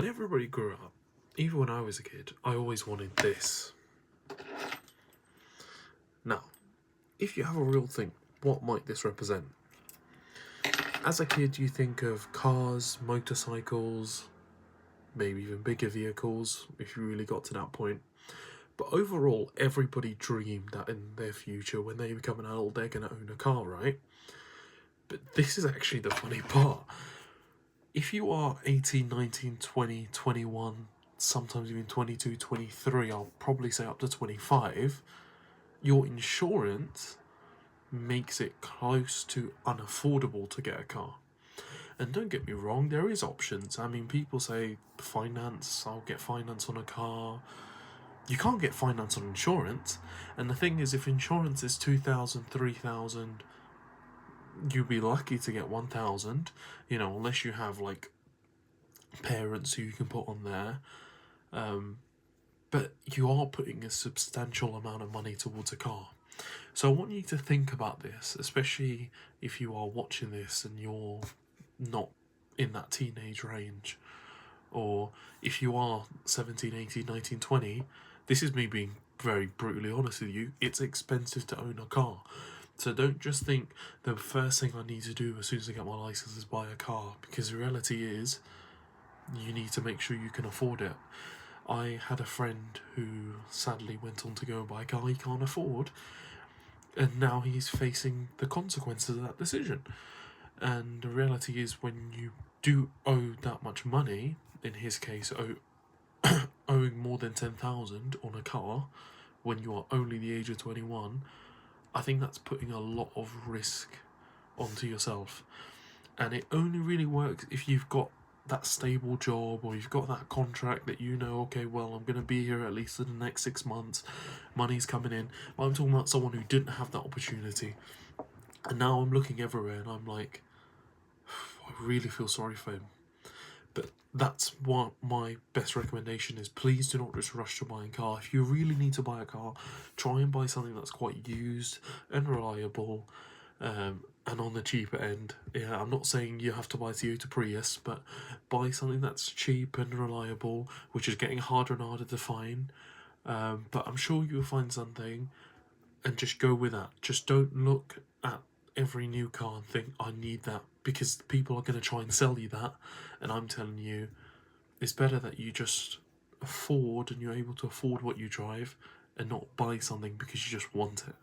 When everybody grew up, even when I was a kid, I always wanted this. Now, if you have a real think, what might this represent? As a kid, you think of cars, motorcycles, maybe even bigger vehicles if you really got to that point. But overall, everybody dreamed that in their future, when they become an adult, they're going to own a car, right? But this is actually the funny part. If you are 18, 19, 20, 21, sometimes even 22, 23, I'll probably say up to 25, your insurance makes it close to unaffordable to get a car. And don't get me wrong, there is options. I mean, people say finance, I'll get finance on a car. You can't get finance on insurance. And the thing is, if insurance is 2,000, 3,000, you'll be lucky to get 1,000, unless you have like parents who you can put on there. But you are putting a substantial amount of money towards a car. So I want you to think about this, especially if you are watching this and you're not in that teenage range, or if you are 17, 18, 19, 20. This is me being very brutally honest with you. It's expensive to own a car. So don't just think the first thing I need to do as soon as I get my license is buy a car, because the reality is you need to make sure you can afford it. I had a friend who sadly went on to go and buy a car he can't afford, and now he's facing the consequences of that decision. And the reality is, when you do owe that much money, in his case, owing more than 10,000 on a car when you are only the age of 21, I think that's putting a lot of risk onto yourself. And it only really works if you've got that stable job, or you've got that contract that okay, well, I'm going to be here at least for the next 6 months, money's coming in. But I'm talking about someone who didn't have that opportunity, and now I'm looking everywhere and I'm like, I really feel sorry for him. But that's what my best recommendation is. Please do not just rush to buying a car. If you really need to buy a car, try and buy something that's quite used and reliable, and on the cheaper end. Yeah, I'm not saying you have to buy a Toyota Prius, but buy something that's cheap and reliable, which is getting harder and harder to find. But I'm sure you'll find something, and just go with that. Just don't look at every new car and think, I need that, because people are going to try and sell you that. And I'm telling you, it's better that you just afford, and you're able to afford what you drive, and not buy something because you just want it.